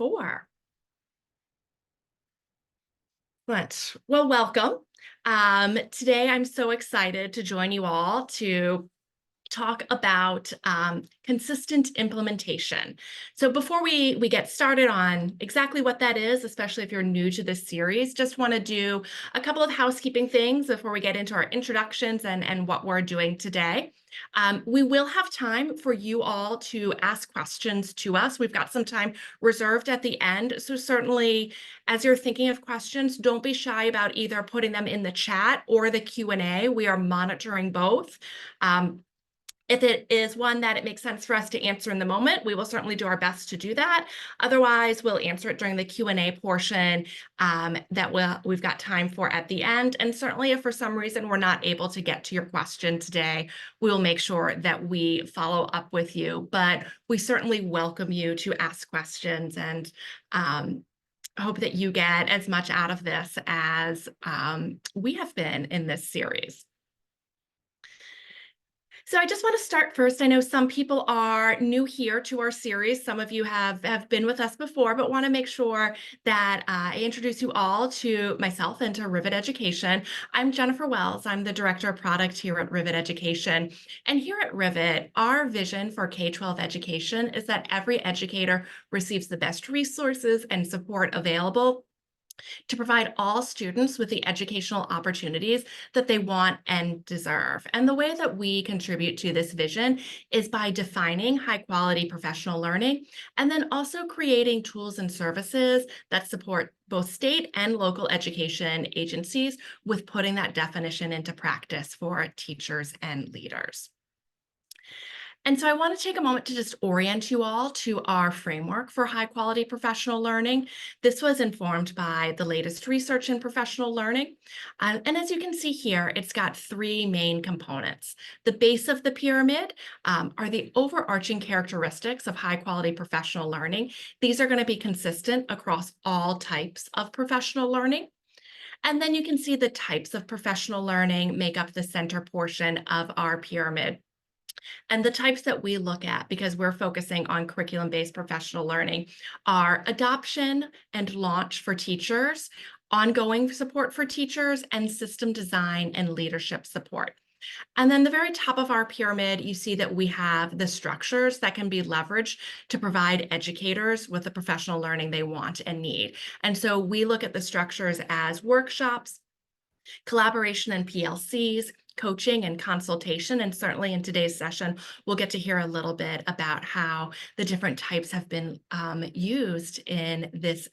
4. Excellent. Well, welcome. Today, I'm so excited to join you all to talk about consistent implementation. So before we get started on exactly what that is, especially if you're new to this series, just want to do a couple of housekeeping things before we get into our introductions and what we're doing today. We will have time for you all to ask questions to us. We've got some time reserved at the end. So certainly, as you're thinking of questions, don't be shy about either putting them in the chat or the Q&A. We are monitoring both. If it is one that it makes sense for us to answer in the moment, we will certainly do our best to do that. Otherwise, we'll answer it during the Q&A portion that we've got time for at the end. And certainly, if for some reason we're not able to get to your question today, we will make sure that we follow up with you. But we certainly welcome you to ask questions and hope that you get as much out of this as we have been in this series. So I just want to start first. I know some people are new here to our series. Some of you have been with us before, but want to make sure that I introduce you all to myself and to Rivet Education. I'm Jennifer Wells. I'm the Director of Product here at Rivet Education. And here at Rivet, our vision for K-12 education is that every educator receives the best resources and support available to provide all students with the educational opportunities that they want and deserve. And the way that we contribute to this vision is by defining high-quality professional learning and then also creating tools and services that support both state and local education agencies with putting that definition into practice for teachers and leaders. And so I want to take a moment to just orient you all to our framework for high quality professional learning. This was informed by the latest research in professional learning. And as you can see here, it's got 3 main components. The base of the pyramid are the overarching characteristics of high quality professional learning. These are going to be consistent across all types of professional learning. And then you can see the types of professional learning make up the center portion of our pyramid. And the types that we look at, because we're focusing on curriculum-based professional learning, are adoption and launch for teachers, ongoing support for teachers, and system design and leadership support. And then the very top of our pyramid, you see that we have the structures that can be leveraged to provide educators with the professional learning they want and need. And so we look at the structures as workshops, collaboration and PLCs, coaching and consultation. And certainly in today's session, we'll get to hear a little bit about how the different types have been used in this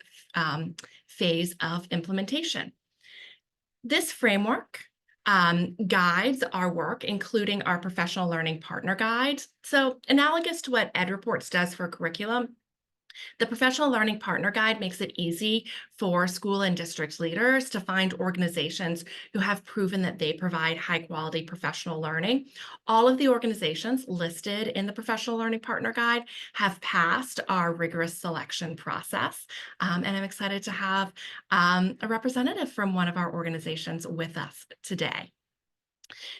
phase of implementation. This framework guides our work, including our professional learning partner guides. So analogous to what EdReports does for curriculum, the Professional Learning Partner Guide makes it easy for school and district leaders to find organizations who have proven that they provide high-quality professional learning. All of the organizations listed in the Professional Learning Partner Guide have passed our rigorous selection process, and I'm excited to have a representative from one of our organizations with us today.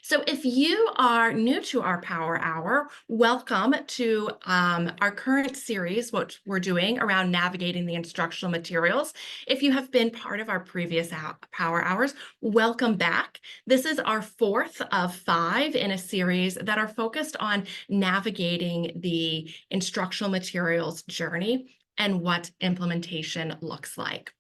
So if you are new to our Power Hour, welcome to our current series, what we're doing around navigating the instructional materials. If you have been part of our previous Power Hours, welcome back. This is our 4th of 5 in a series that are focused on navigating the instructional materials journey and what implementation looks like.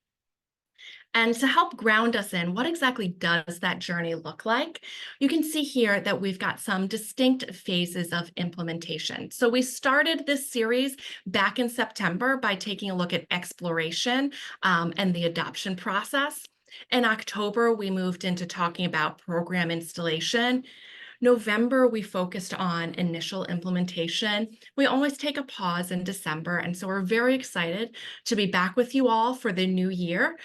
And to help ground us in what exactly does that journey look like, you can see here that we've got some distinct phases of implementation. So we started this series back in September by taking a look at exploration and the adoption process. In October, we moved into talking about program installation. November, we focused on initial implementation. We always take a pause in December, and so we're very excited to be back with you all for the new year,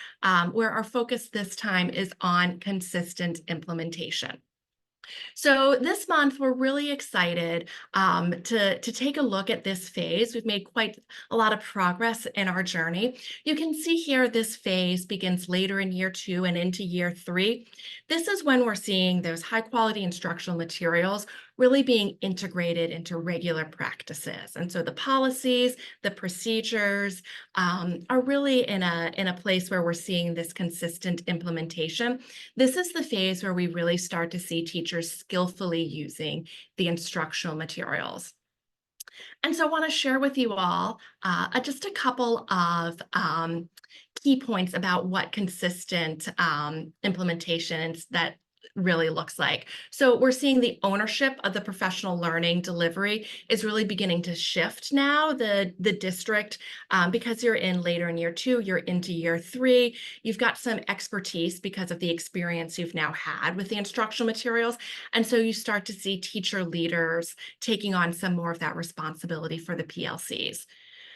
where our focus this time is on consistent implementation. So this month, we're really excited to take a look at this phase. We've made quite a lot of progress in our journey. You can see here this phase begins later in year 2 and into year 3. This is when we're seeing those high quality instructional materials really being integrated into regular practices. And so the policies, the procedures are really in a place where we're seeing this consistent implementation. This is the phase where we really start to see teachers skillfully using the instructional materials. And so I want to share with you all just a couple of key points about what consistent implementations that really looks like. So we're seeing the ownership of the professional learning delivery is really beginning to shift now. The district, because you're in later in year 2, you're into year 3, you've got some expertise because of the experience you've now had with the instructional materials. And so you start to see teacher leaders taking on some more of that responsibility for the PLCs.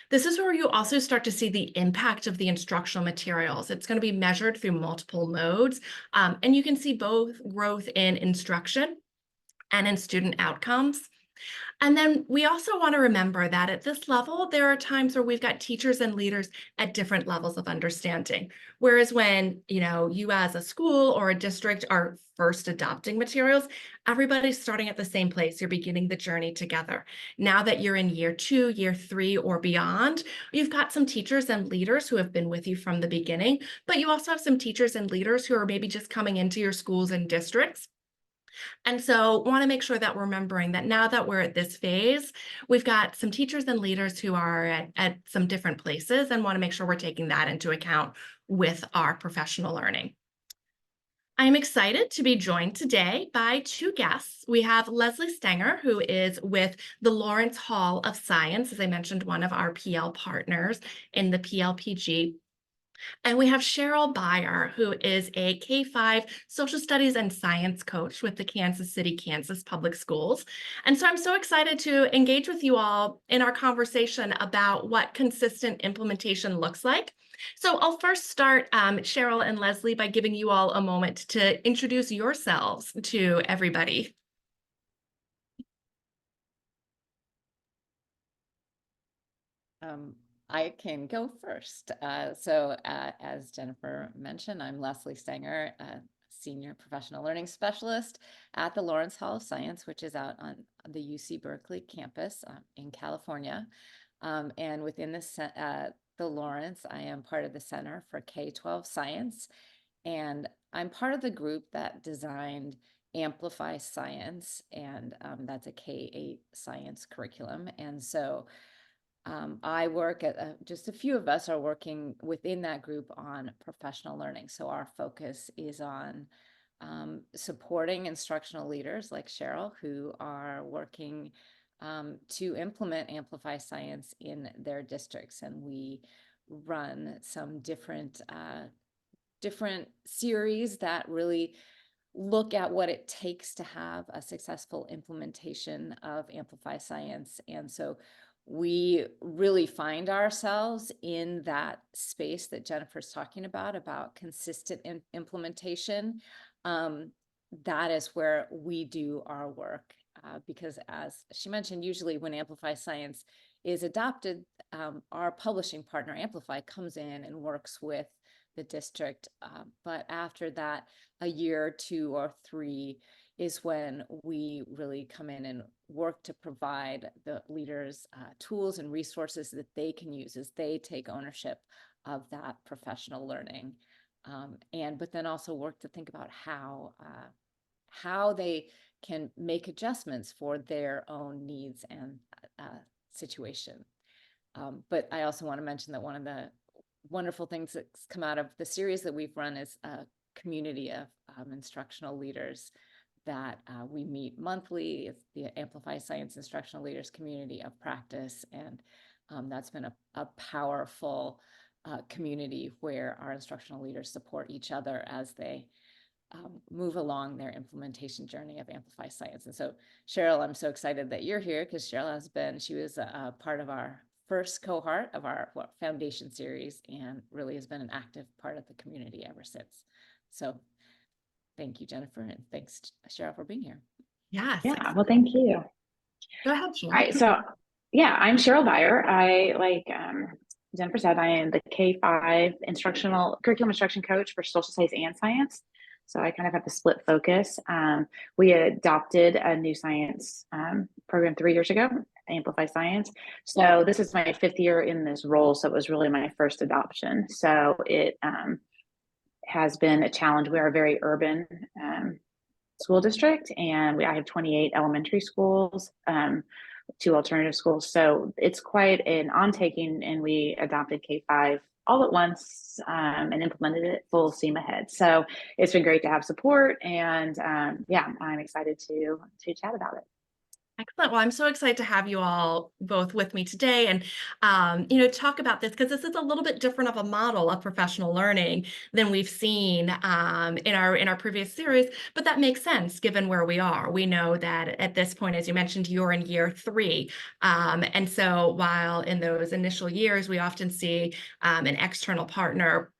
This is where you also start to see the impact of the instructional materials. It's going to be measured through multiple modes, and you can see both growth in instruction and in student outcomes. And then we also want to remember that at this level, there are times where we've got teachers and leaders at different levels of understanding. Whereas when, you as a school or a district are first adopting materials, everybody's starting at the same place. You're beginning the journey together. Now that you're in year 2, year 3, or beyond, you've got some teachers and leaders who have been with you from the beginning, but you also have some teachers and leaders who are maybe just coming into your schools and districts. And so want to make sure that we're remembering that now that we're at this phase, we've got some teachers and leaders who are at some different places and want to make sure we're taking that into account with our professional learning. I'm excited to be joined today by 2 guests. We have Leslie Stenger, who is with the Lawrence Hall of Science, as I mentioned, one of our PL partners in the PLPG. And we have Cheryl Beyer, who is a K-5 social studies and science coach with the Kansas City, Kansas Public Schools. And so I'm so excited to engage with you all in our conversation about what consistent implementation looks like. So I'll first start, Cheryl and Leslie, by giving you all a moment to introduce yourselves to everybody. I can go first. As Jennifer mentioned, I'm Leslie Stenger, a senior professional learning specialist at the Lawrence Hall of Science, which is out on the UC Berkeley campus in California. And within the Lawrence, I am part of the Center for K-12 Science, and I'm part of the group that designed Amplify Science, and that's a K-8 science curriculum. And so I work at just a few of us are working within that group on professional learning. So our focus is on supporting instructional leaders like Cheryl, who are working to implement Amplify Science in their districts. And we run some different series that really look at what it takes to have a successful implementation of Amplify Science. And so we really find ourselves in that space that Jennifer's talking about consistent implementation. That is where we do our work, because as she mentioned, usually when Amplify Science is adopted, our publishing partner Amplify comes in and works with the district. But after that, a year, 2 or 3 is when we really come in and work to provide the leaders tools and resources that they can use as they take ownership of that professional learning. But then also work to think about how they can make adjustments for their own needs and situation. But I also want to mention that one of the wonderful things that's come out of the series that we've run is a community of instructional leaders that we meet monthly. It's the Amplify Science Instructional Leaders Community of Practice, and that's been a powerful community where our instructional leaders support each other as they move along their implementation journey of Amplify Science. And so, Cheryl, I'm so excited that you're here because Cheryl she was a part of our first cohort of our foundation series and really has been an active part of the community ever since. So thank you, Jennifer, and thanks, Cheryl, for being here. Yes. Yeah, well, thank you. Go ahead, Cheryl. All right, so yeah, I'm Cheryl Beyer. Like Jennifer said, I am the K-5 curriculum instruction coach for social studies and science. So I kind of have the split focus. We adopted a new science program 3 years ago, Amplify Science. So this is my 5th year in this role. So it was really my first adoption. So it has been a challenge. We are a very urban school district, and I have 28 elementary schools, 2 alternative schools. So it's quite an on-taking, and we adopted K-5 all at once and implemented it full steam ahead. So it's been great to have support, and yeah, I'm excited to chat about it. Excellent. Well, I'm so excited to have you all both with me today and, talk about this because this is a little bit different of a model of professional learning than we've seen in our previous series. But that makes sense given where we are. We know that at this point, as you mentioned, you're in year 3. And so while in those initial years, we often see an external partner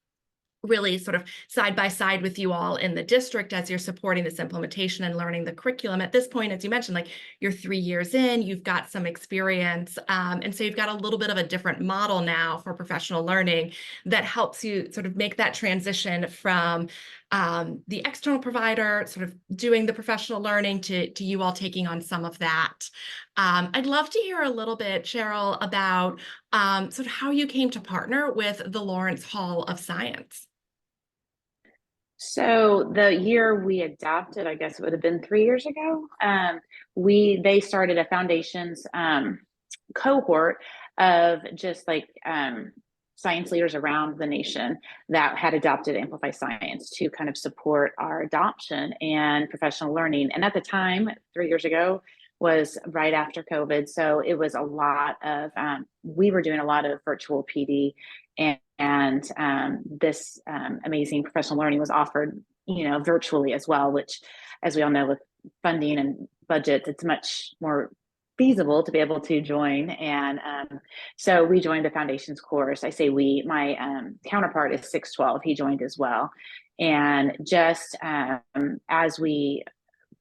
really sort of side by side with you all in the district as you're supporting this implementation and learning the curriculum. At this point, as you mentioned, like you're 3 years in, you've got some experience. And so you've got a little bit of a different model now for professional learning that helps you sort of make that transition from the external provider sort of doing the professional learning to you all taking on some of that. I'd love to hear a little bit, Cheryl, about sort of how you came to partner with the Lawrence Hall of Science. So the year we adopted, I guess it would have been 3 years ago. They started a foundations cohort of just like science leaders around the nation that had adopted Amplify Science to kind of support our adoption and professional learning. And at the time, 3 years ago, was right after COVID. So it was a lot of, we were doing a lot of virtual PD, and this amazing professional learning was offered, virtually as well, which, as we all know, with funding and budgets, it's much more feasible to be able to join. And so we joined the foundations course. I say we, my counterpart is 612. He joined as well. And just as we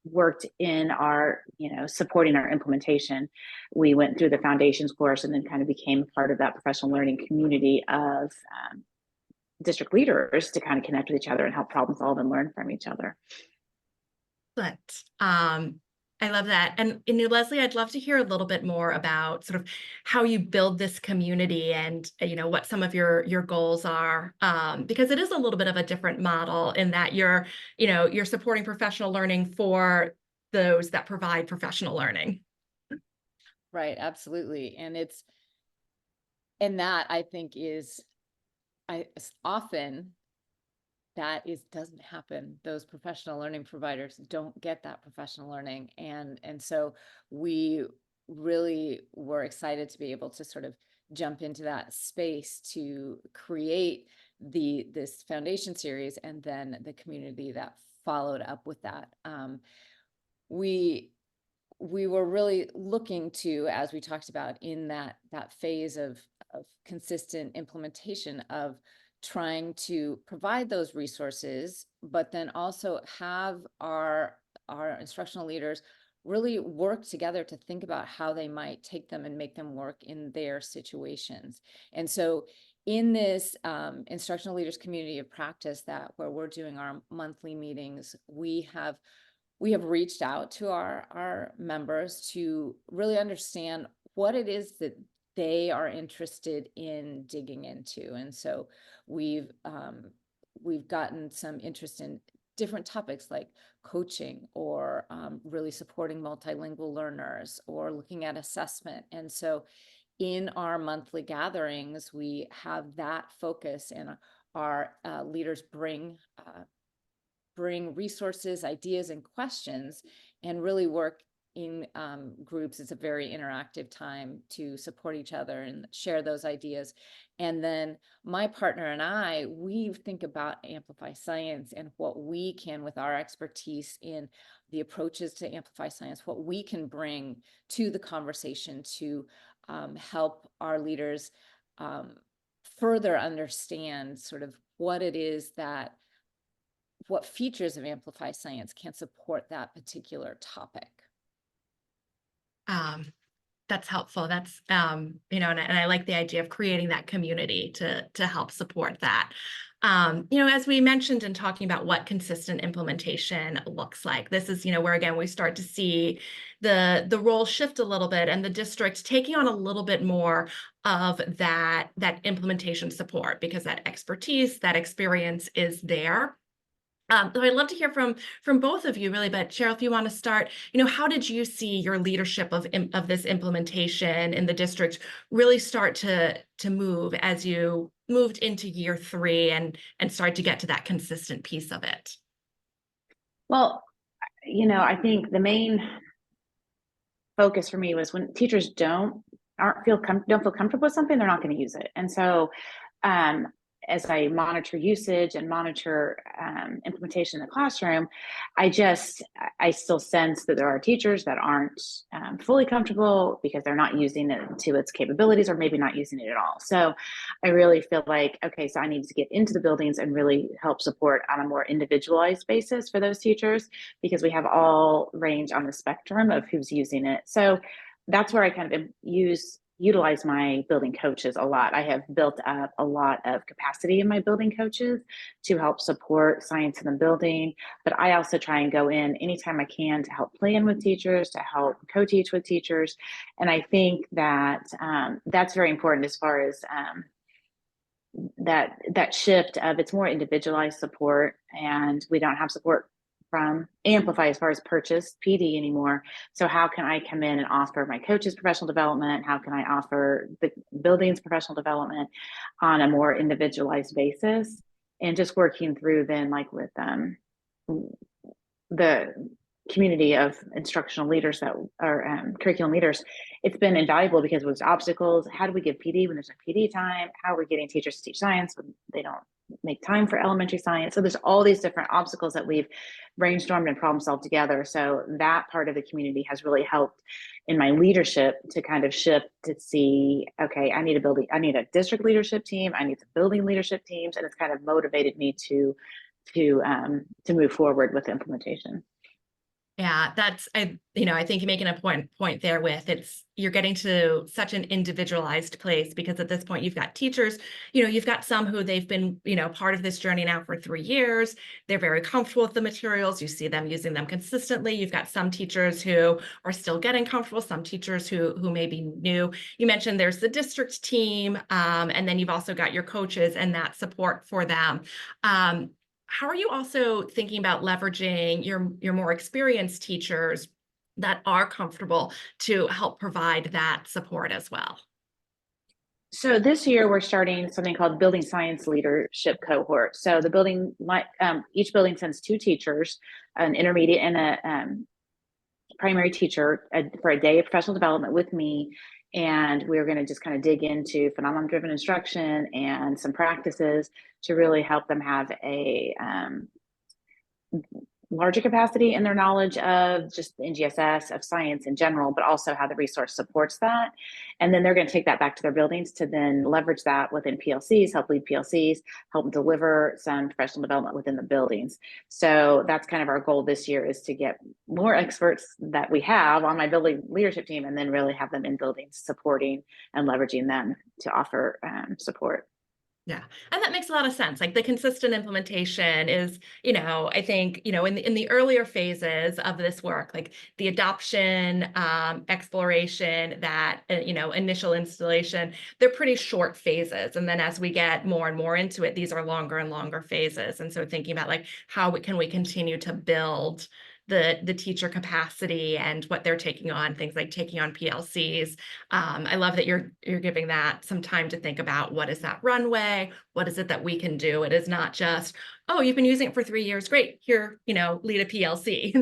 worked in our, supporting our implementation, we went through the foundations course and then kind of became a part of that professional learning community of district leaders to kind of connect with each other and help problem solve and learn from each other. But I love that. And Leslie, I'd love to hear a little bit more about sort of how you build this community and, what some of your goals are, because it is a little bit of a different model in that you're supporting professional learning for those that provide professional learning. Right, absolutely. And that I think often doesn't happen. Those professional learning providers don't get that professional learning. And so we really were excited to be able to sort of jump into that space to create this foundation series and then the community that followed up with that. We were really looking to, as we talked about in that phase of consistent implementation, of trying to provide those resources, but then also have our instructional leaders really work together to think about how they might take them and make them work in their situations. And so in this instructional leaders community of practice where we're doing our monthly meetings, we have reached out to our members to really understand what it is that they are interested in digging into. And so we've gotten some interest in different topics like coaching or really supporting multilingual learners or looking at assessment. And so in our monthly gatherings, we have that focus, and our leaders bring resources, ideas, and questions, and really work in groups. It's a very interactive time to support each other and share those ideas. And then my partner and I, we think about Amplify Science and what we can, with our expertise in the approaches to Amplify Science, what we can bring to the conversation to help our leaders further understand sort of what features of Amplify Science can support that particular topic. That's helpful. That's, and I like the idea of creating that community to help support that. As we mentioned in talking about what consistent implementation looks like, this is, where again we start to see the role shift a little bit and the district taking on a little bit more of that implementation support because that expertise, that experience is there. So I'd love to hear from both of you, really. But Cheryl, if you want to start, how did you see your leadership of this implementation in the district really start to move as you moved into year 3 and start to get to that consistent piece of it? Well, I think the main focus for me was when teachers don't feel comfortable with something, they're not going to use it. And so um, as I monitor usage and monitor implementation in the classroom, I still sense that there are teachers that aren't fully comfortable because they're not using it to its capabilities, or maybe not using it at all. So I really feel like, okay, so I need to get into the buildings and really help support on a more individualized basis for those teachers, because we have all range on the spectrum of who's using it. So that's where I kind of utilize my building coaches a lot. I have built up a lot of capacity in my building coaches to help support science in the building, but I also try and go in anytime I can to help plan with teachers, to help co-teach with teachers. And I think that that's very important as far as that shift of it's more individualized support, and we don't have support from Amplify as far as purchase PD anymore. So how can I come in and offer my coaches professional development? How can I offer the buildings professional development on a more individualized basis? And just working through then, like with the community of instructional leaders that are curriculum leaders, it's been invaluable because with obstacles, how do we give PD when there's no PD time? How are we getting teachers to teach science when they don't make time for elementary science? So there's all these different obstacles that we've brainstormed and problem solved together. So that part of the community has really helped in my leadership to kind of shift to see, okay, I need a district leadership team, I need the building leadership teams, and it's kind of motivated me to move forward with the implementation. Yeah, I think you're making a point there with you're getting to such an individualized place, because at this point you've got teachers, you've got some who they've been, part of this journey now for 3 years. They're very comfortable with the materials. You see them using them consistently. You've got some teachers who are still getting comfortable, some teachers who may be new. You mentioned there's the district team, and then you've also got your coaches and that support for them. How are you also thinking about leveraging your more experienced teachers that are comfortable to help provide that support as well? So this year we're starting something called Building Science Leadership Cohort. So each building sends 2 teachers, an intermediate and a primary teacher, for a day of professional development with me. And we're going to just kind of dig into phenomenon-driven instruction and some practices to really help them have a larger capacity in their knowledge of just the NGSS, of science in general, but also how the resource supports that. And then they're going to take that back to their buildings to then leverage that within PLCs, help lead PLCs, help deliver some professional development within the buildings. So that's kind of our goal this year, is to get more experts that we have on my building leadership team, and then really have them in buildings supporting and leveraging them to offer support. Yeah. And that makes a lot of sense. Like the consistent implementation is, I think, in the earlier phases of this work, like the adoption, exploration, that, initial installation, they're pretty short phases. And then as we get more and more into it, these are longer and longer phases. And so thinking about like, how can we continue to build the teacher capacity and what they're taking on, things like taking on PLCs. I love that you're giving that some time to think about what is that runway, what is it that we can do. It is not just, oh, you've been using it for 3 years, great, here, lead a PLC.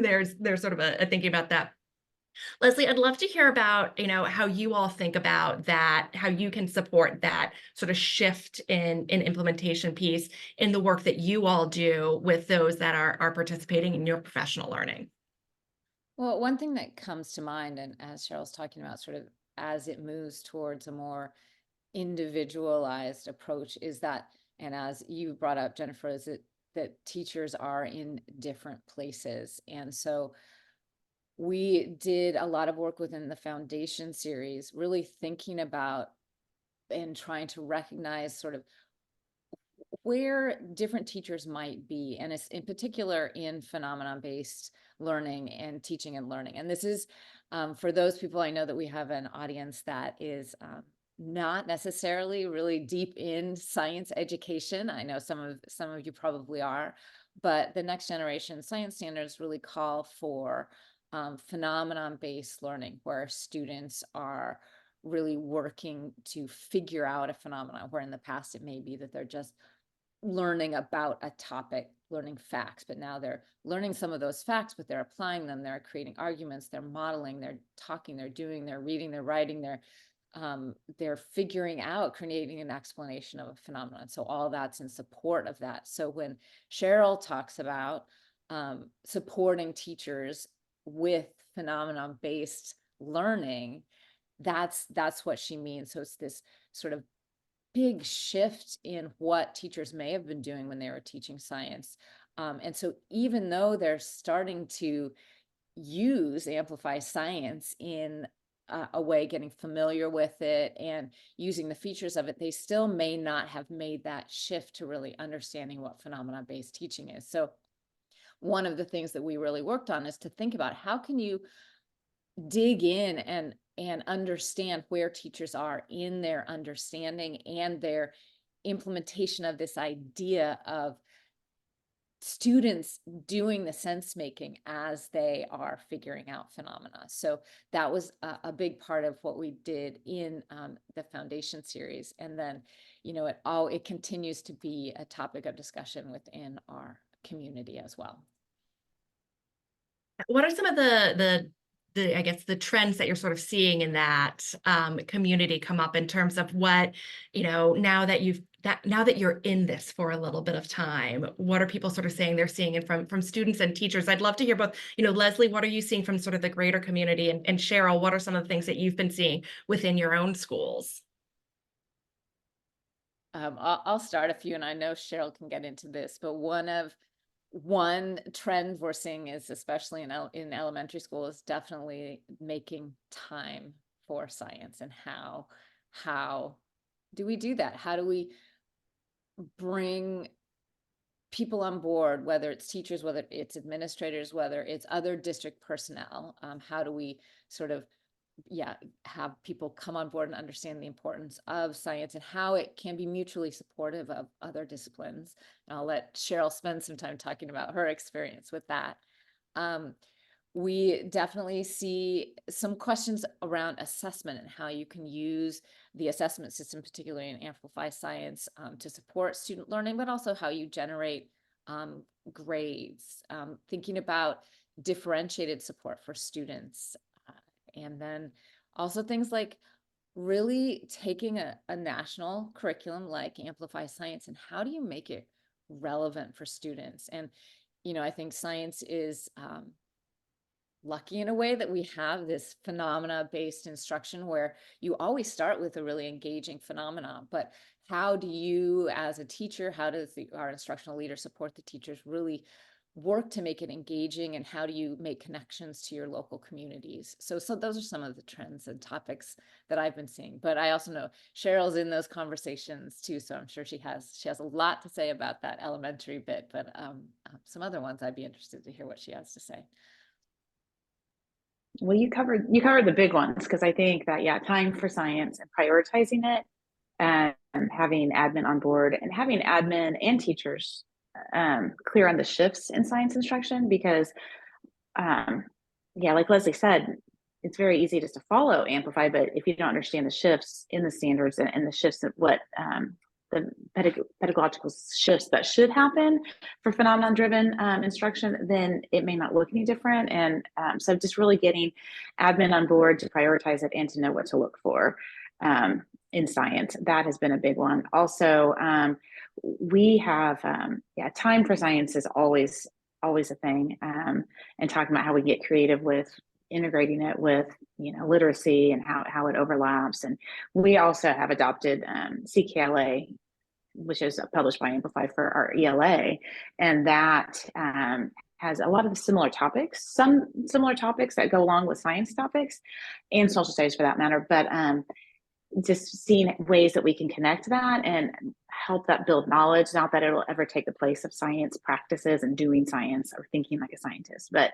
There's sort of a thinking about that. Leslie, I'd love to hear about, how you all think about that, how you can support that sort of shift in implementation piece in the work that you all do with those that are participating in your professional learning. Well, one thing that comes to mind, and as Cheryl's talking about, sort of as it moves towards a more individualized approach, is that, and as you brought up, Jennifer, is that teachers are in different places. And so we did a lot of work within the foundation series, really thinking about and trying to recognize sort of where different teachers might be, and it's in particular in phenomenon-based learning and teaching and learning. And this is for those people, I know that we have an audience that is not necessarily really deep in science education. I know some of you probably are, but the next generation science standards really call for phenomenon-based learning, where students are really working to figure out a phenomenon, where in the past it may be that they're just learning about a topic, learning facts, but now they're learning some of those facts, but they're applying them, they're creating arguments, they're modeling, they're talking, they're doing, they're reading, they're writing, they're figuring out, creating an explanation of a phenomenon. So all that's in support of that. So when Cheryl talks about supporting teachers with phenomenon-based learning, that's what she means. So it's this sort of big shift in what teachers may have been doing when they were teaching science. And so even though they're starting to use Amplify Science in a way, getting familiar with it and using the features of it, they still may not have made that shift to really understanding what phenomena-based teaching is. So one of the things that we really worked on is to think about how can you dig in and understand where teachers are in their understanding and their implementation of this idea of students doing the sense making as they are figuring out phenomena. So that was a big part of what we did in the foundation series. And then, it continues to be a topic of discussion within our community as well. What are some of I guess the trends that you're sort of seeing in that community come up in terms of what, now that you're in this for a little bit of time, what are people sort of saying they're seeing, and from students and teachers? I'd love to hear both. Leslie, what are you seeing from sort of the greater community, and Cheryl, what are some of the things that you've been seeing within your own schools? I'll start a few, and I know Cheryl can get into this, but one trend we're seeing is, especially in elementary school, is definitely making time for science. And how do we do that? How do we bring people on board, whether it's teachers, whether it's administrators, whether it's other district personnel? How do we sort of have people come on board and understand the importance of science and how it can be mutually supportive of other disciplines? And I'll let Cheryl spend some time talking about her experience with that. We definitely see some questions around assessment and how you can use the assessment system, particularly in Amplify Science, to support student learning, but also how you generate grades, thinking about differentiated support for students. And then also things like really taking a national curriculum like Amplify Science, and how do you make it relevant for students? And, I think science is lucky in a way that we have this phenomena-based instruction where you always start with a really engaging phenomena. But how do you, as a teacher, how does our instructional leader support the teachers really work to make it engaging, and how do you make connections to your local communities? So those are some of the trends and topics that I've been seeing. But I also know Cheryl's in those conversations too, so I'm sure she has a lot to say about that elementary bit. But some other ones I'd be interested to hear what she has to say. Well, you covered the big ones, because I think that time for science and prioritizing it, and having admin on board, and having admin and teachers clear on the shifts in science instruction, because like Leslie said, it's very easy just to follow Amplify, but if you don't understand the shifts in the standards and the shifts of what the pedagogical shifts that should happen for phenomenon-driven instruction, then it may not look any different. And so just really getting admin on board to prioritize it and to know what to look for in science, that has been a big one. Also, we have time for science is always a thing, and talking about how we get creative with integrating it with literacy and how it overlaps. And we also have adopted CKLA, which is published by Amplify, for our ELA, and that has a lot of similar topics, some similar topics that go along with science topics and social studies for that matter. But just seeing ways that we can connect that and help that build knowledge. Not that it'll ever take the place of science practices and doing science or thinking like a scientist, but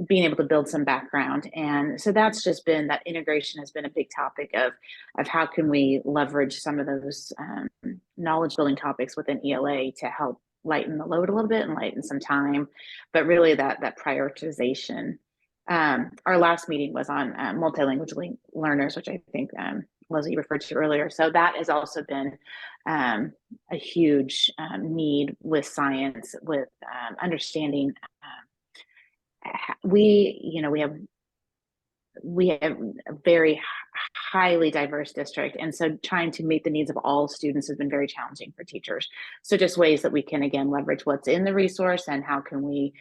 being able to build some background. And so that's just been, that integration has been a big topic of how can we leverage some of those knowledge building topics within ELA to help lighten the load a little bit and lighten some time, but really that prioritization. Our last meeting was on multilingual learners, which I think Leslie referred to earlier. So that has also been a huge need with science, with understanding. We have a very highly diverse district, and so trying to meet the needs of all students has been very challenging for teachers. So just ways that we can again leverage what's in the resource, and how can we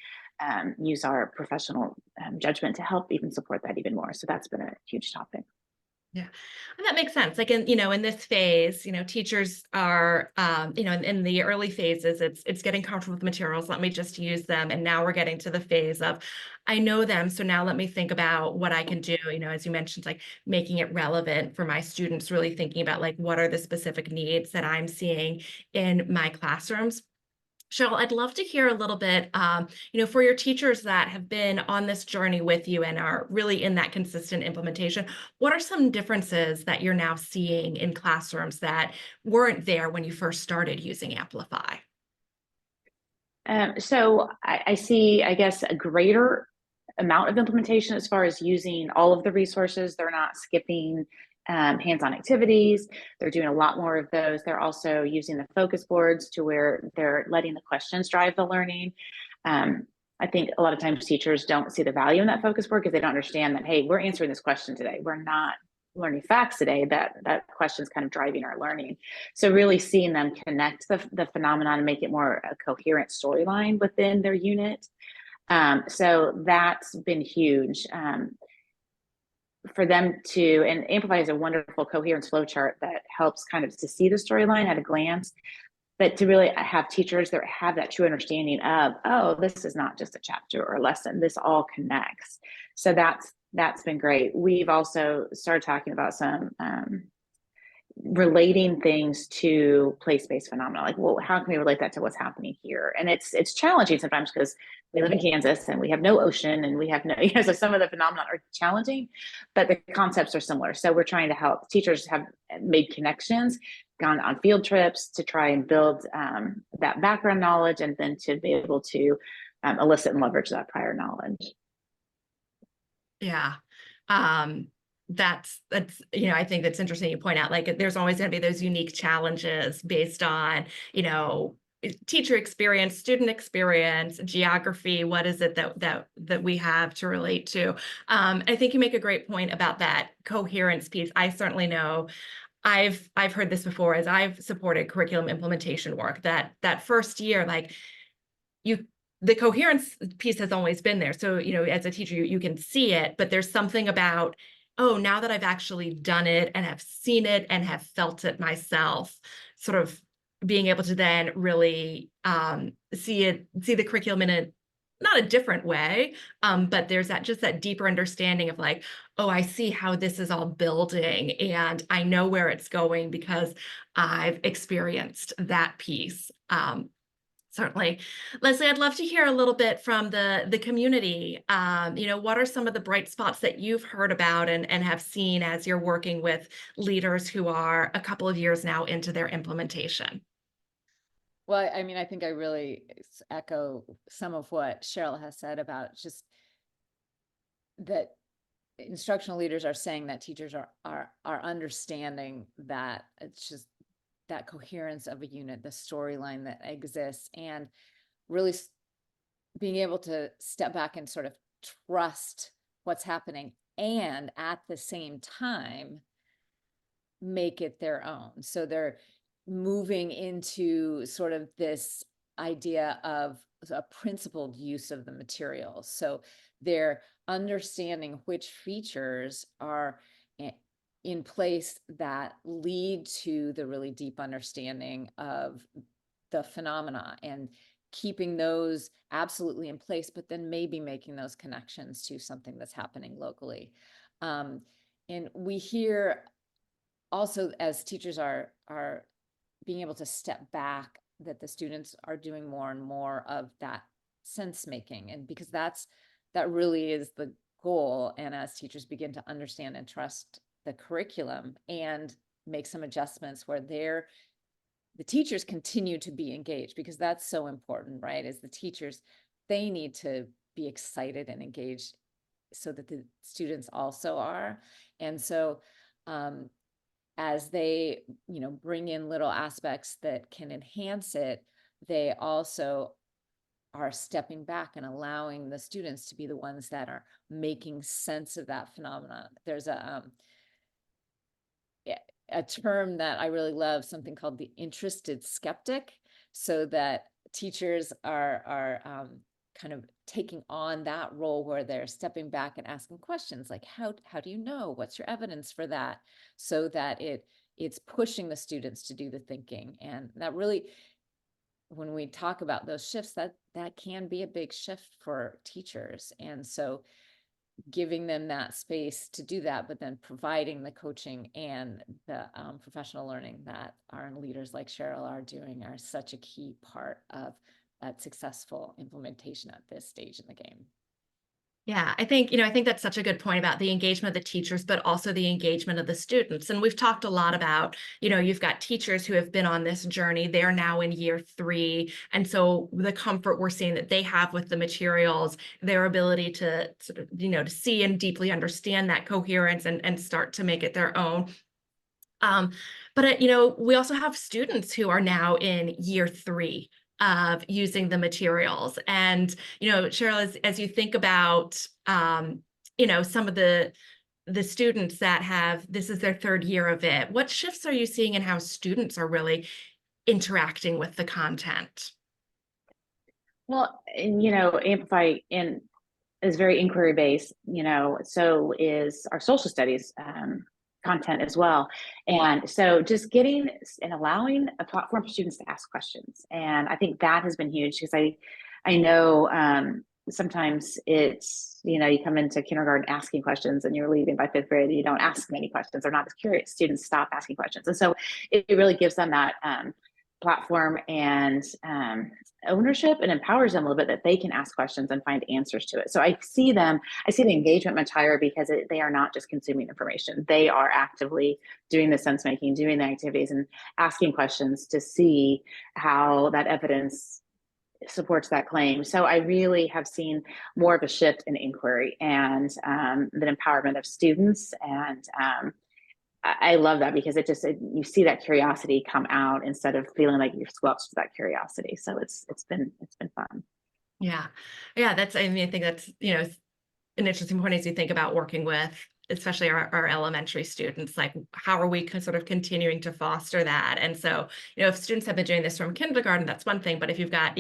use our professional judgment to help even support that even more. So that's been a huge topic. Yeah, and that makes sense. Like in this phase, teachers are, in the early phases, it's getting comfortable with the materials. Let me just use them. And now we're getting to the phase of, I know them. So now let me think about what I can do, as you mentioned, like making it relevant for my students, really thinking about like, what are the specific needs that I'm seeing in my classrooms. Cheryl, I'd love to hear a little bit, for your teachers that have been on this journey with you and are really in that consistent implementation, what are some differences that you're now seeing in classrooms that weren't there when you first started using Amplify? So I see, I guess, a greater amount of implementation as far as using all of the resources. They're not skipping hands-on activities. They're doing a lot more of those. They're also using the focus boards to where they're letting the questions drive the learning. I think a lot of times teachers don't see the value in that focus board because they don't understand that, hey, we're answering this question today. We're not learning facts today. That question is kind of driving our learning. So really seeing them connect the phenomenon and make it more a coherent storyline within their unit. So that's been huge. For them to, and Amplify is a wonderful coherence flow chart that helps kind of to see the storyline at a glance, but to really have teachers that have that true understanding of, oh, this is not just a chapter or a lesson, this all connects. So that's been great. We've also started talking about some relating things to place-based phenomena, like, well, how can we relate that to what's happening here? And it's challenging sometimes because we live in Kansas and we have no ocean and we have no, so some of the phenomena are challenging, but the concepts are similar. So we're trying to help teachers have made connections, gone on field trips to try and build that background knowledge, and then to be able to elicit and leverage that prior knowledge. Yeah. That's I think that's interesting you point out, like there's always going to be those unique challenges based on teacher experience, student experience, geography. What is it that we have to relate to? I think you make a great point about that coherence piece. I certainly know I've heard this before as I've supported curriculum implementation work, that first year, like the coherence piece has always been there. So, as a teacher, you can see it, but there's something about, oh, now that I've actually done it and have seen it and have felt it myself, sort of being able to then really see the curriculum in not a different way, but there's that deeper understanding of like, oh, I see how this is all building and I know where it's going because I've experienced that piece. Certainly. Leslie, I'd love to hear a little bit from the community. What are some of the bright spots that you've heard about and have seen as you're working with leaders who are a couple of years now into their implementation? Well, I mean, I think I really echo some of what Cheryl has said about just that instructional leaders are saying that teachers are understanding that it's just that coherence of a unit, the storyline that exists, and really being able to step back and sort of trust what's happening, and at the same time make it their own. So they're moving into sort of this idea of a principled use of the materials. So they're understanding which features are in place that lead to the really deep understanding of the phenomena, and keeping those absolutely in place, but then maybe making those connections to something that's happening locally. And we hear also, as teachers are being able to step back, that the students are doing more and more of that sense making, and because that really is the goal. And as teachers begin to understand and trust the curriculum and make some adjustments where the teachers continue to be engaged, because that's so important, right? As the teachers, they need to be excited and engaged so that the students also are. And so as they, bring in little aspects that can enhance it, they also are stepping back and allowing the students to be the ones that are making sense of that phenomenon. There's a term that I really love, something called the interested skeptic, so that teachers are kind of taking on that role where they're stepping back and asking questions like, how do you know? What's your evidence for that? So that it's pushing the students to do the thinking. And that really, when we talk about those shifts, that can be a big shift for teachers. And so giving them that space to do that, but then providing the coaching and the professional learning that our leaders like Cheryl are doing are such a key part of that successful implementation at this stage in the game. Yeah, I think that's such a good point about the engagement of the teachers, but also the engagement of the students. And we've talked a lot about, you've got teachers who have been on this journey. They're now in year 3. And so the comfort we're seeing that they have with the materials, their ability to sort of, to see and deeply understand that coherence and start to make it their own. But we also have students who are now in year 3 of using the materials. And, Cheryl, as you think about, some of the students that this is their 3rd year of it, what shifts are you seeing in how students are really interacting with the content? Well, and Amplify is very inquiry based, so is our social studies content as well. And so just getting and allowing a platform for students to ask questions. And I think that has been huge, because I know sometimes it's, you come into kindergarten asking questions and you're leaving by 5th grade, you don't ask many questions. They're not as curious. Students stop asking questions. And so it really gives them that platform and ownership, and empowers them a little bit that they can ask questions and find answers to it. So I see the engagement much higher, because they are not just consuming information. They are actively doing the sense making, doing the activities, and asking questions to see how that evidence supports that claim. So I really have seen more of a shift in inquiry and the empowerment of students. And I love that, because you see that curiosity come out instead of feeling like you're squelched that curiosity. So it's been fun. Yeah. Yeah, I think that's, an interesting point as you think about working with, especially our elementary students, like how are we sort of continuing to foster that? And so, if students have been doing this from kindergarten, that's one thing, but if you've got,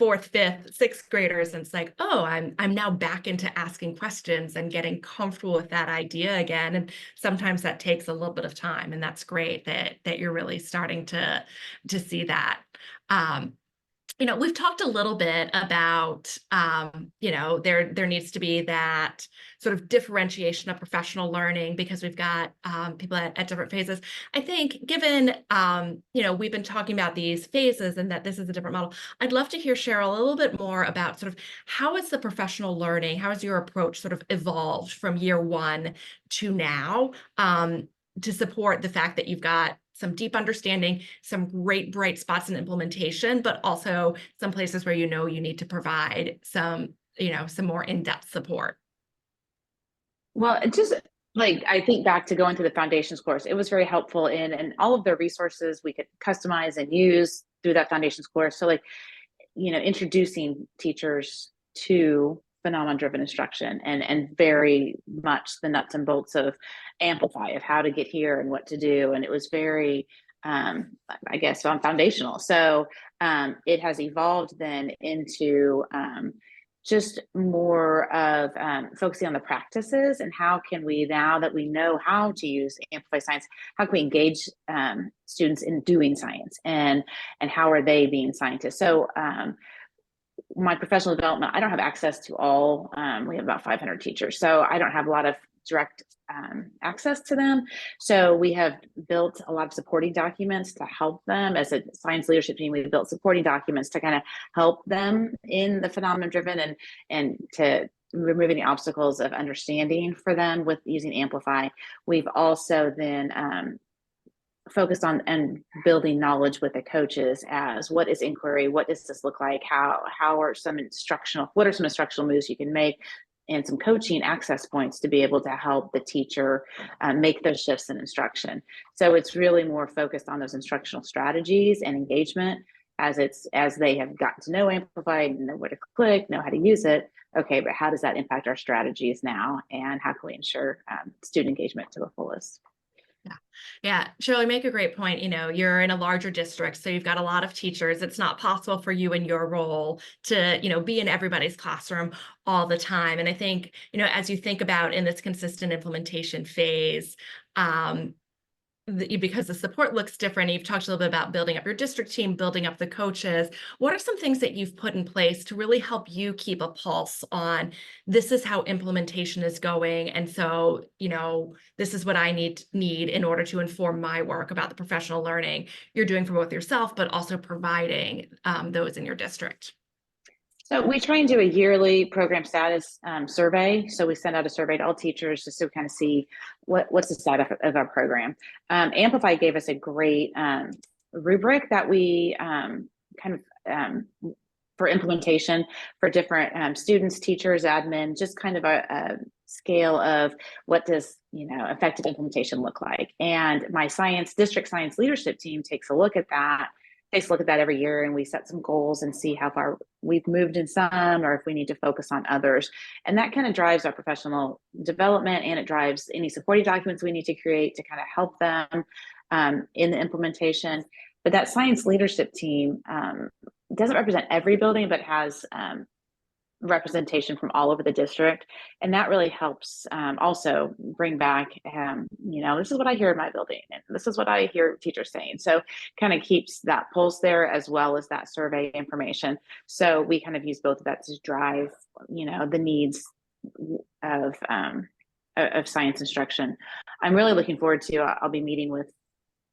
4th, 5th, 6th graders, and it's like, oh, I'm now back into asking questions and getting comfortable with that idea again. And sometimes that takes a little bit of time, and that's great that you're really starting to see that. We've talked a little bit about, there needs to be that sort of differentiation of professional learning, because we've got people at different phases. I think given, we've been talking about these phases and that this is a different model, I'd love to hear, Cheryl, a little bit more about sort of how is the professional learning, how has your approach sort of evolved from year 1 to now, to support the fact that you've got some deep understanding, some great bright spots in implementation, but also some places where you need to provide some more in-depth support. Well, it just, like, I think back to going through the foundations course, it was very helpful and all of the resources we could customize and use through that foundations course. So, like, introducing teachers to phenomenon-driven instruction and very much the nuts and bolts of Amplify, of how to get here and what to do. And it was very, I guess, foundational. So it has evolved then into just more of focusing on the practices and how can we, now that we know how to use Amplify Science, how can we engage students in doing science, and how are they being scientists? So my professional development, I don't have access to all, we have about 500 teachers, so I don't have a lot of direct access to them. So we have built a lot of supporting documents to help them. As a science leadership team, we've built supporting documents to kind of help them in the phenomenon driven, and to remove any obstacles of understanding for them with using Amplify. We've also then focused on and building knowledge with the coaches as what is inquiry, what does this look like, how are some instructional, what are some instructional moves you can make, and some coaching access points to be able to help the teacher make those shifts in instruction. So it's really more focused on those instructional strategies and engagement as they have gotten to know Amplify, know where to click, know how to use it. Okay, but how does that impact our strategies now, and how can we ensure student engagement to the fullest? Yeah. Yeah. Shirley, make a great point. You're in a larger district, so you've got a lot of teachers. It's not possible for you in your role to, be in everybody's classroom all the time. And I think, as you think about in this consistent implementation phase, because the support looks different. You've talked a little bit about building up your district team, building up the coaches. What are some things that you've put in place to really help you keep a pulse on this is how implementation is going? And so, this is what I need in order to inform my work about the professional learning you're doing for both yourself, but also providing those in your district. So we try and do a yearly program status survey. So we send out a survey to all teachers just to kind of see what's the status of our program. Amplify gave us a great rubric that we kind of for implementation for different students, teachers, admin, just kind of a scale of what does effective implementation look like. And my district science leadership team takes a look at that every year, and we set some goals and see how far we've moved in some, or if we need to focus on others. And that kind of drives our professional development, and it drives any supporting documents we need to create to kind of help them in the implementation. But that science leadership team doesn't represent every building, but has representation from all over the district, and that really helps also bring back this is what I hear in my building, and this is what I hear teachers saying. So kind of keeps that pulse there, as well as that survey information. So we kind of use both of that to drive the needs of science instruction. I'm really looking forward to I'll be meeting with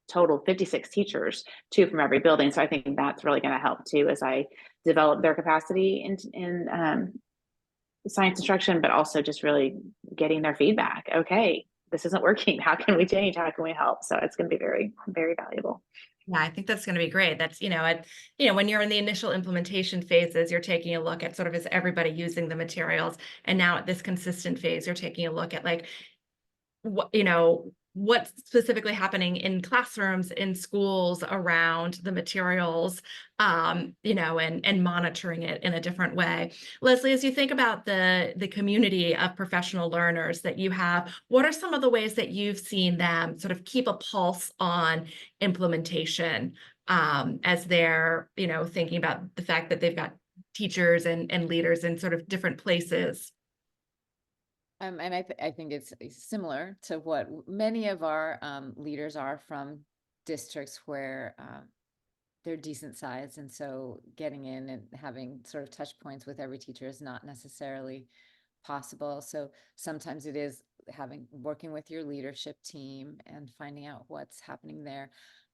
total 56 teachers, 2 from every building. So I think that's really going to help too, as I develop their capacity in science instruction, but also just really getting their feedback. Okay, this isn't working. How can we change? How can we help? So it's going to be very, very valuable. Yeah, I think that's going to be great. That's, when you're in the initial implementation phases, you're taking a look at sort of, is everybody using the materials? And now at this consistent phase, you're taking a look at like, what's specifically happening in classrooms, in schools around the materials, and monitoring it in a different way. Leslie, as you think about the community of professional learners that you have, what are some of the ways that you've seen them sort of keep a pulse on implementation as they're, thinking about the fact that they've got teachers and leaders in sort of different places? And I think it's similar to what many of our leaders are from districts where they're decent size. And so getting in and having sort of touch points with every teacher is not necessarily possible. So sometimes it is working with your leadership team and finding out what's happening there.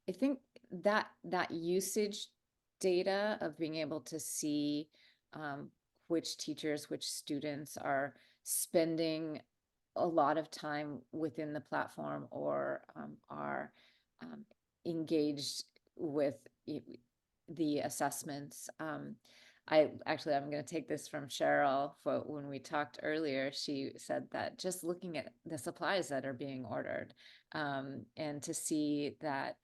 I think that usage data of being able to see which teachers, which students are spending a lot of time within the platform or are engaged with the assessments. I'm going to take this from Cheryl. For when we talked earlier, she said that just looking at the supplies that are being ordered, and to see that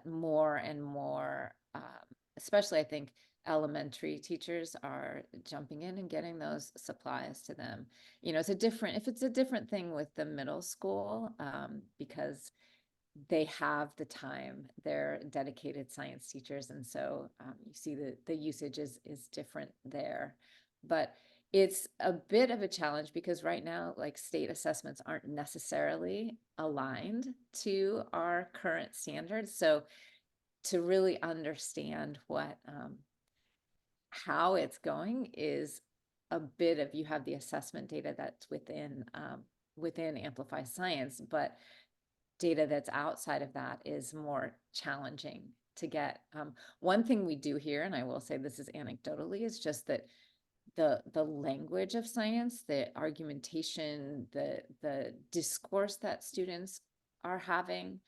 more and more, especially I think elementary teachers are jumping in and getting those supplies to them. It's a different thing with the middle school, because they have the time. They're dedicated science teachers, and so you see the usage is different there. But It's a bit of a challenge because right now, like state assessments aren't necessarily aligned to our current standards. So to really understand what, how it's going is a bit of, you have the assessment data that's within Amplify Science, but data that's outside of that is more challenging to get. One thing we do here, and I will say this is anecdotally, is just that the language of science, the argumentation, the discourse that students are having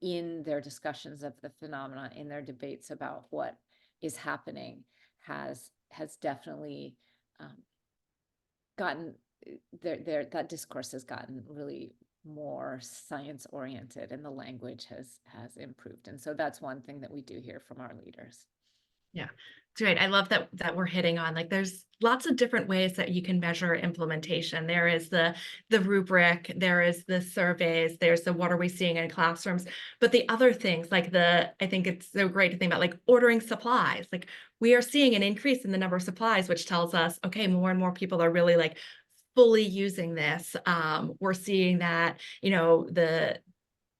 in their discussions of the phenomena, in their debates about what is happening, has definitely gotten that discourse has gotten really more science oriented, and the language has improved. And so that's one thing that we do hear from our leaders. Yeah, it's great. I love that we're hitting on, like, there's lots of different ways that you can measure implementation. There is the rubric, there is the surveys, there's the what are we seeing in classrooms, but the other things like I think it's so great to think about, like ordering supplies. Like, we are seeing an increase in the number of supplies, which tells us, okay, more and more people are really like fully using this. We're seeing that,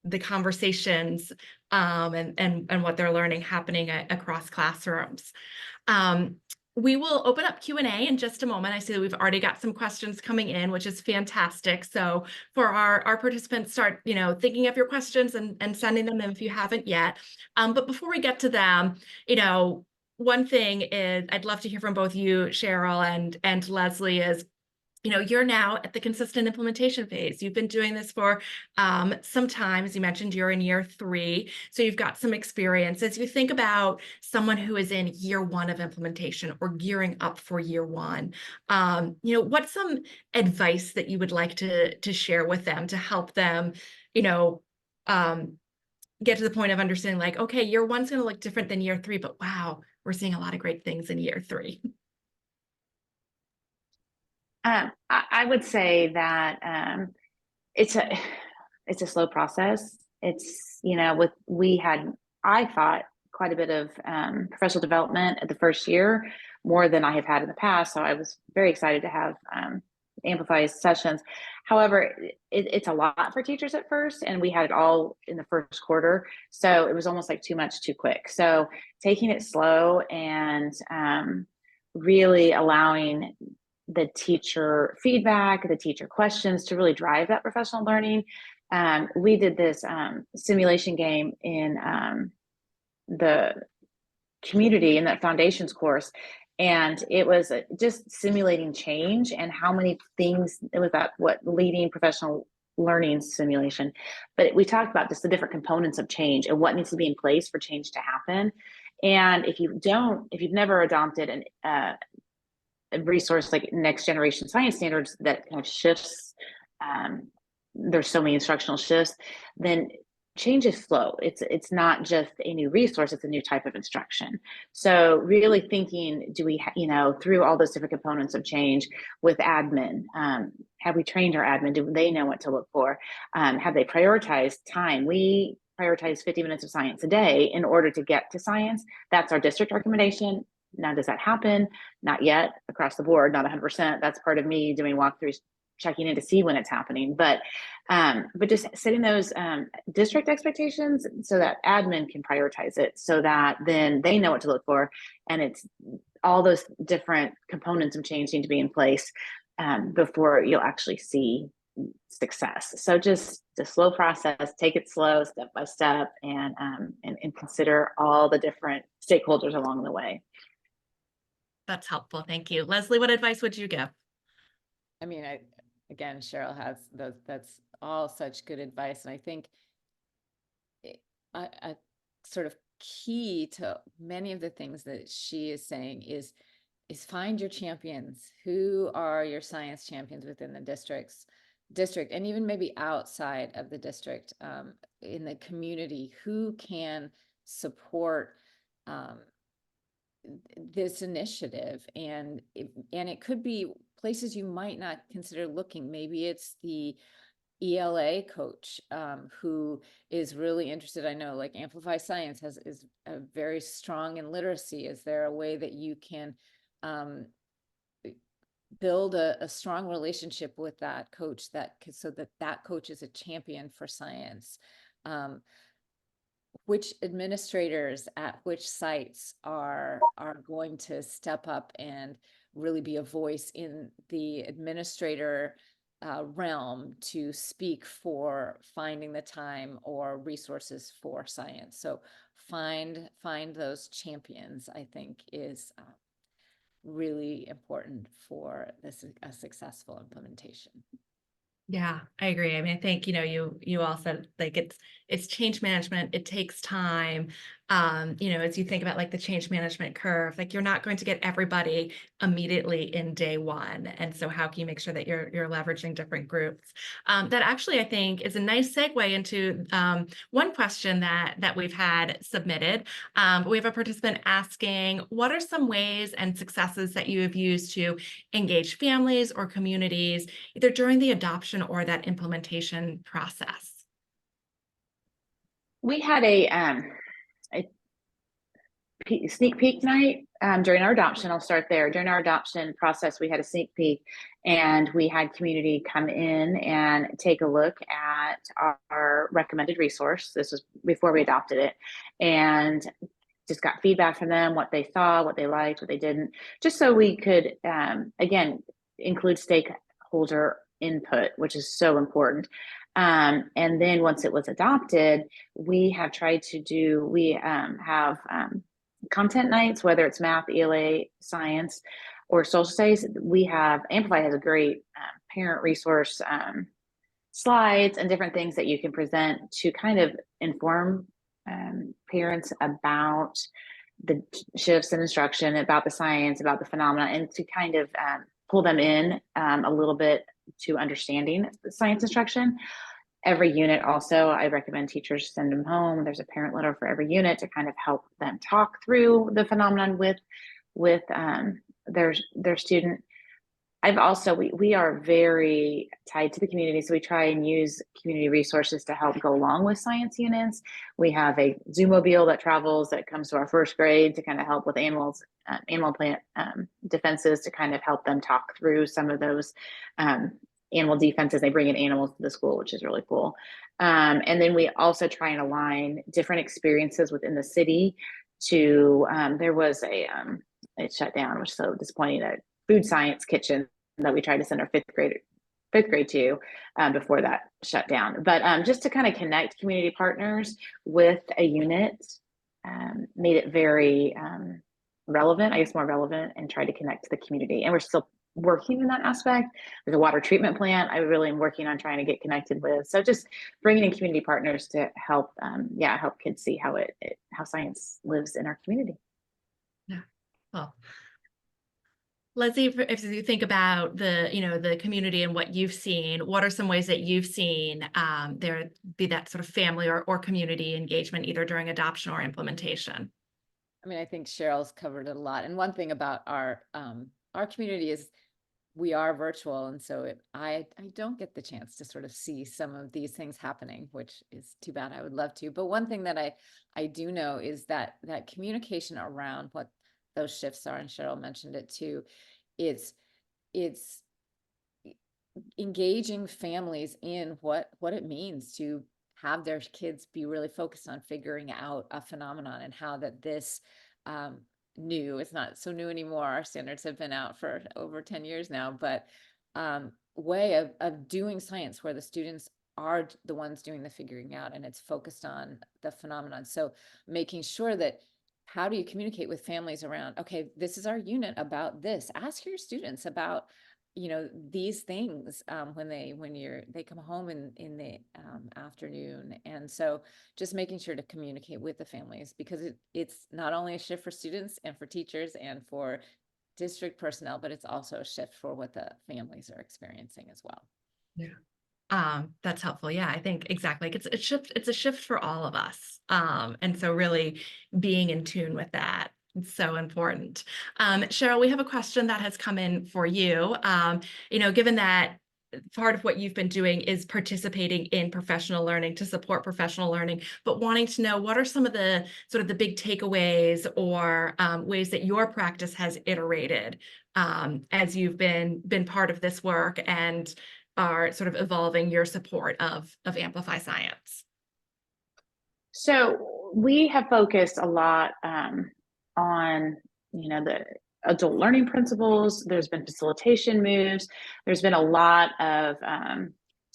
the conversations and what they're learning happening across classrooms. We will open up Q&A in just a moment. I see that we've already got some questions coming in, which is fantastic. So for our participants, start thinking of your questions and sending them in if you haven't yet. But before we get to them, one thing is I'd love to hear from both you, Cheryl and Leslie, is you're now at the consistent implementation phase. You've been doing this for some time. As you mentioned, you're in year 3, so you've got some experience. As you think about someone who is in year 1 of implementation or gearing up for year 1, what's some advice that you would like to share with them to help them, get to the point of understanding, like, okay, year 1's going to look different than year 3, but wow, we're seeing a lot of great things in year 3. I would say that it's a slow process. It's, I thought quite a bit of professional development at the first year, more than I have had in the past. So I was very excited to have Amplify sessions. However, it's a lot for teachers at first, and we had it all in the first quarter. So it was almost like too much too quick. So taking it slow and really allowing the teacher feedback, the teacher questions to really drive that professional learning. We did this simulation game in the community in that foundations course, and it was just simulating change and how many things it was that what leading professional learning simulation. But we talked about just the different components of change and what needs to be in place for change to happen. And if you've never adopted a resource like next generation science standards that kind of shifts, there's so many instructional shifts, then change is slow. It's not just a new resource, it's a new type of instruction. So really thinking, do we through all those different components of change with admin, have we trained our admin? Do they know what to look for? Have they prioritized time? We prioritize 50 minutes of science a day in order to get to science. That's our district recommendation. Now, does that happen? Not yet across the board, not 100%. That's part of me doing walkthroughs, checking in to see when it's happening. But just setting those district expectations so that admin can prioritize it, so that then they know what to look for, and it's all those different components of change need to be in place before you'll actually see success. So just a slow process, take it slow, step by step, and consider all the different stakeholders along the way. That's helpful. Thank you. Leslie, what advice would you give? I mean, again, Cheryl has that's all such good advice. And I think a sort of key to many of the things that she is saying is find your champions. Who are your science champions within the district, and even maybe outside of the district, in the community, who can support this initiative. And it could be places you might not consider looking. Maybe it's the ELA coach who is really interested. I know, like, Amplify Science is very strong in literacy. Is there a way that you can build a strong relationship with that coach so that that coach is a champion for science. Which administrators at which sites are going to step up and really be a voice in the administrator realm to speak for finding the time or resources for science. So find those champions, I think, is really important for a successful implementation. Yeah, I agree. I mean, I think, you all said like it's change management. It takes time. As you think about like the change management curve, like you're not going to get everybody immediately in day one. And so how can you make sure that you're leveraging different groups? That actually I think is a nice segue into one question that we've had submitted. We have a participant asking, what are some ways and successes that you have used to engage families or communities either during the adoption or that implementation process? We had a sneak peek night during our adoption. I'll start there. During our adoption process, we had a sneak peek, and we had community come in and take a look at our recommended resource. This was before we adopted it, and just got feedback from them, what they saw, what they liked, what they didn't, just so we could, again, include stakeholder input, which is so important. And then once it was adopted, we have tried to do, we have content nights, whether it's math, ELA, science, or social studies. We have, Amplify has a great parent resource, slides and different things that you can present to kind of inform parents about the shifts in instruction, about the science, about the phenomena, and to kind of pull them in a little bit to understanding the science instruction. Every unit also, I recommend teachers send them home. There's a parent letter for every unit to kind of help them talk through the phenomenon with their student. I've also, we are very tied to the community, so we try and use community resources to help go along with science units. We have a Zoomobile that travels, that comes to our first grade to kind of help with animal plant defenses, to kind of help them talk through some of those animal defenses. They bring in animals to the school, which is really cool. And then we also try and align different experiences within the city to, there was it shut down, which is so disappointing, a food science kitchen that we tried to send our fifth grade to before that shut down. But just to kind of connect community partners with a unit made it very relevant, I guess more relevant, and tried to connect to the community. And we're still working in that aspect. There's a water treatment plant I really am working on trying to get connected with. So just bringing in community partners to help, help kids see how how science lives in our community. Yeah, well, Leslie, if you think about the community and what you've seen, what are some ways that you've seen there be that sort of family or community engagement, either during adoption or implementation? I mean, I think Cheryl's covered it a lot. And one thing about our community is we are virtual. And so I don't get the chance to sort of see some of these things happening, which is too bad. I would love to. But one thing that I do know is that communication around what those shifts are, and Cheryl mentioned it too, it's engaging families in what it means to have their kids be really focused on figuring out a phenomenon, and how that this new, it's not so new anymore, our standards have been out for over 10 years now, but way of doing science where the students are the ones doing the figuring out, and it's focused on the phenomenon. So making sure that, how do you communicate with families around, okay, this is our unit about this, ask your students about these things when they come home in the afternoon. And so just making sure to communicate with the families, because it's not only a shift for students and for teachers and for district personnel, but it's also a shift for what the families are experiencing as well. Yeah. That's helpful. Yeah, I think exactly. It's a shift for all of us. And so really being in tune with that, it's so important. Cheryl, we have a question that has come in for you. Given that part of what you've been doing is participating in professional learning to support professional learning, but wanting to know, what are some of the sort of the big takeaways or ways that your practice has iterated as you've been part of this work and are sort of evolving your support of Amplify Science? So we have focused a lot on, the adult learning principles. There's been facilitation moves. There's been a lot of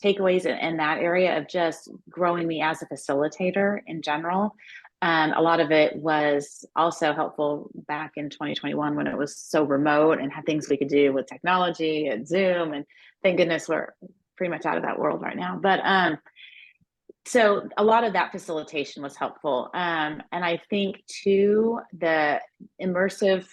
takeaways in that area of just growing me as a facilitator in general. A lot of it was also helpful back in 2021 when it was so remote and had things we could do with technology and Zoom. And thank goodness we're pretty much out of that world right now. But so a lot of that facilitation was helpful. And I think too, the immersive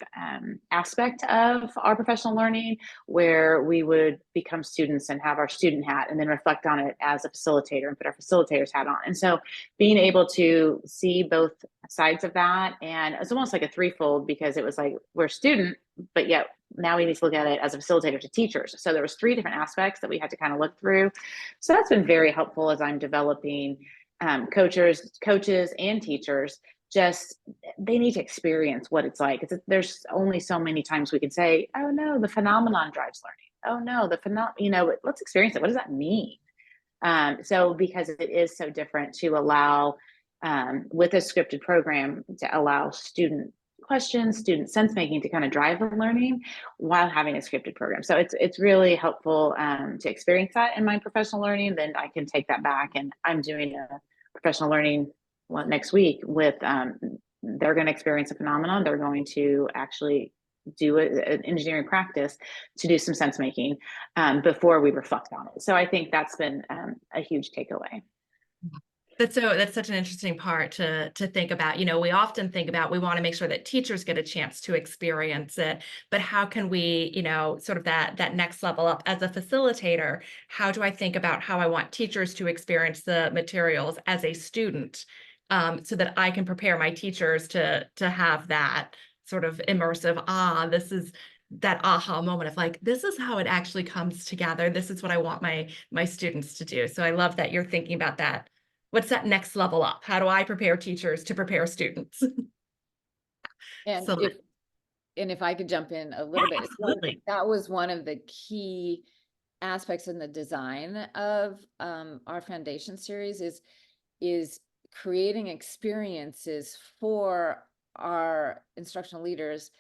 aspect of our professional learning, where we would become students and have our student hat and then reflect on it as a facilitator and put our facilitator's hat on. And so being able to see both sides of that, and it's almost like a threefold, because it was like, we're student, but yet now we need to look at it as a facilitator to teachers. So there was three different aspects that we had to kind of look through. So that's been very helpful as I'm developing coaches and teachers. Just they need to experience what it's like. There's only so many times we can say, "Oh no, the phenomenon drives learning." Oh no, let's experience it. What does that mean? So because it is so different to allow with a scripted program to allow student questions, student sense making to kind of drive the learning while having a scripted program. So it's really helpful to experience that in my professional learning. Then I can take that back, and I'm doing a professional learning next week with they're going to experience a phenomenon. They're going to actually do an engineering practice to do some sense making before we reflect on it. So I think that's been a huge takeaway. That's such an interesting part to think about. We often think about, we want to make sure that teachers get a chance to experience it, but how can we, sort of that next level up as a facilitator? How do I think about how I want teachers to experience the materials as a student, so that I can prepare my teachers to have that sort of immersive, this is that aha moment of like, this is how it actually comes together. This is what I want my students to do. So I love that you're thinking about that. What's that next level up? How do I prepare teachers to prepare students? And So if I could jump in a little bit, absolutely. that was one of the key aspects in the design of our foundation series is creating experiences for our instructional leaders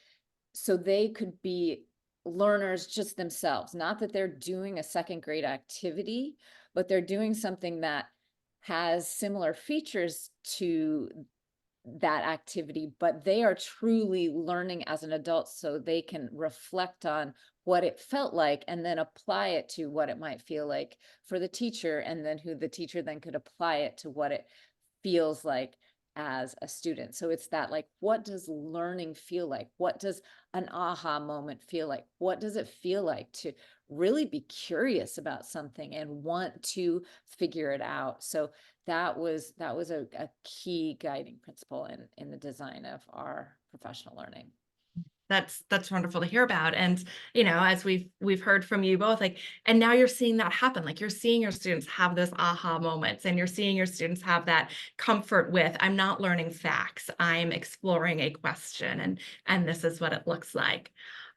so they could be learners just themselves. Not that they're doing a second grade activity, but they're doing something that has similar features to that activity, but they are truly learning as an adult, so they can reflect on what it felt like and then apply it to what it might feel like for the teacher, and then who the teacher then could apply it to what it feels like as a student. So it's that, like, what does learning feel like? What does an aha moment feel like? What does it feel like to really be curious about something and want to figure it out? So that was a key guiding principle in the design of our professional learning. That's wonderful to hear about. And, as we've heard from you both, like, and now you're seeing that happen. Like, you're seeing your students have those aha moments, and you're seeing your students have that comfort with, I'm not learning facts, I'm exploring a question, and this is what it looks like.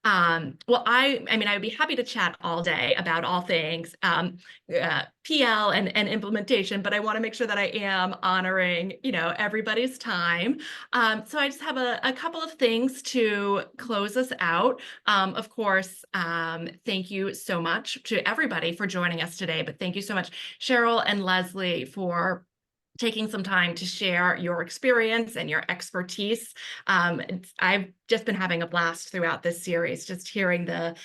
Well, I mean, I would be happy to chat all day about all things PL and implementation, but I want to make sure that I am honoring, everybody's time. So I just have a couple of things to close us out. Of course, thank you so much to everybody for joining us today, but thank you so much, Cheryl and Leslie, for taking some time to share your experience and your expertise. I've just been having a blast throughout this series, just hearing the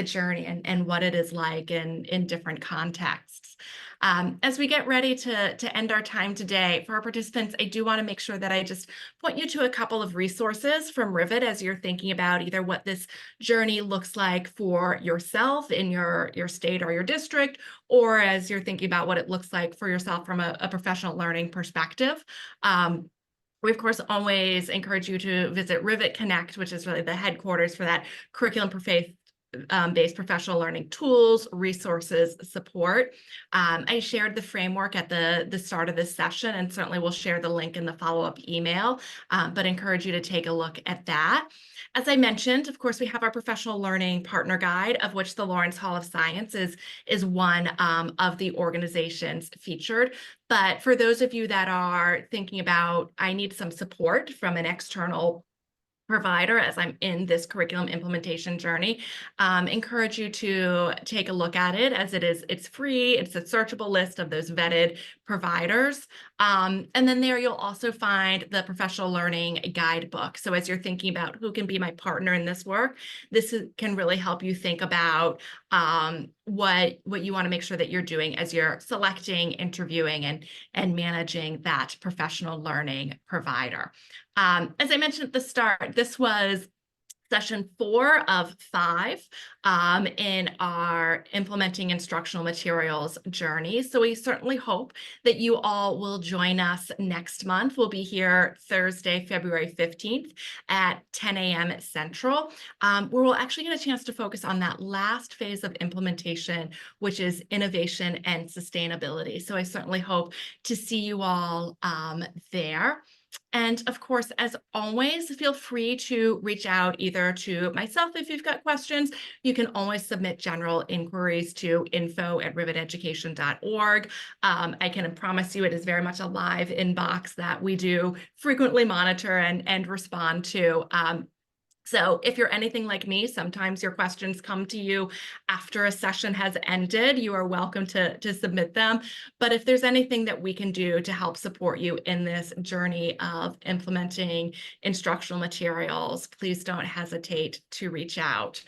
journey and what it is like in different contexts. As we get ready to end our time today, for our participants, I do want to make sure that I just point you to a couple of resources from Rivet as you're thinking about either what this journey looks like for yourself in your state or your district, or as you're thinking about what it looks like for yourself from a professional learning perspective. We, of course, always encourage you to visit Rivet Connect, which is really the headquarters for that curriculum for faith based professional learning tools, resources, support. I shared the framework at the start of this session, and certainly we'll share the link in the follow-up email, but encourage you to take a look at that. As I mentioned, of course, we have our professional learning partner guide, of which the Lawrence Hall of Science is one of the organizations featured. But for those of you that are thinking about, I need some support from an external provider as I'm in this curriculum implementation journey, encourage you to take a look at it, as it's free. It's a searchable list of those vetted providers. And then there you'll also find the professional learning guidebook. So as you're thinking about who can be my partner in this work, can really help you think about what you want to make sure that you're doing as you're selecting, interviewing, and managing that professional learning provider. As I mentioned at the start, this was session 4 of 5 in our Implementing Instructional Materials journey. So we certainly hope that you all will join us next month. We'll be here Thursday, February 15th at 10 a.m. Central, where we'll actually get a chance to focus on that last phase of implementation, which is innovation and sustainability. So I certainly hope to see you all there. And of course, as always, feel free to reach out either to myself if you've got questions. You can always submit general inquiries to info@riveteducation.org. I can promise you it is very much a live inbox that we do frequently monitor and respond to. So if you're anything like me, sometimes your questions come to you after a session has ended. You are welcome to submit them. But if there's anything that we can do to help support you in this journey of implementing instructional materials, please don't hesitate to reach out.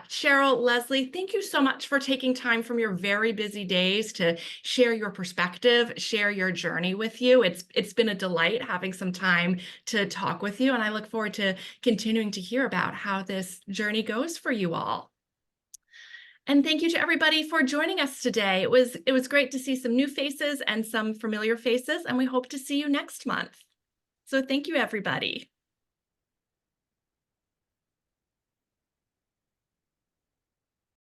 Cheryl, Leslie, thank you so much for taking time from your very busy days to share your perspective, share your journey with you. It's been a delight having some time to talk with you, and I look forward to continuing to hear about how this journey goes for you all. And thank you to everybody for joining us today. It was great to see some new faces and some familiar faces, and we hope to see you next month. So thank you, everybody.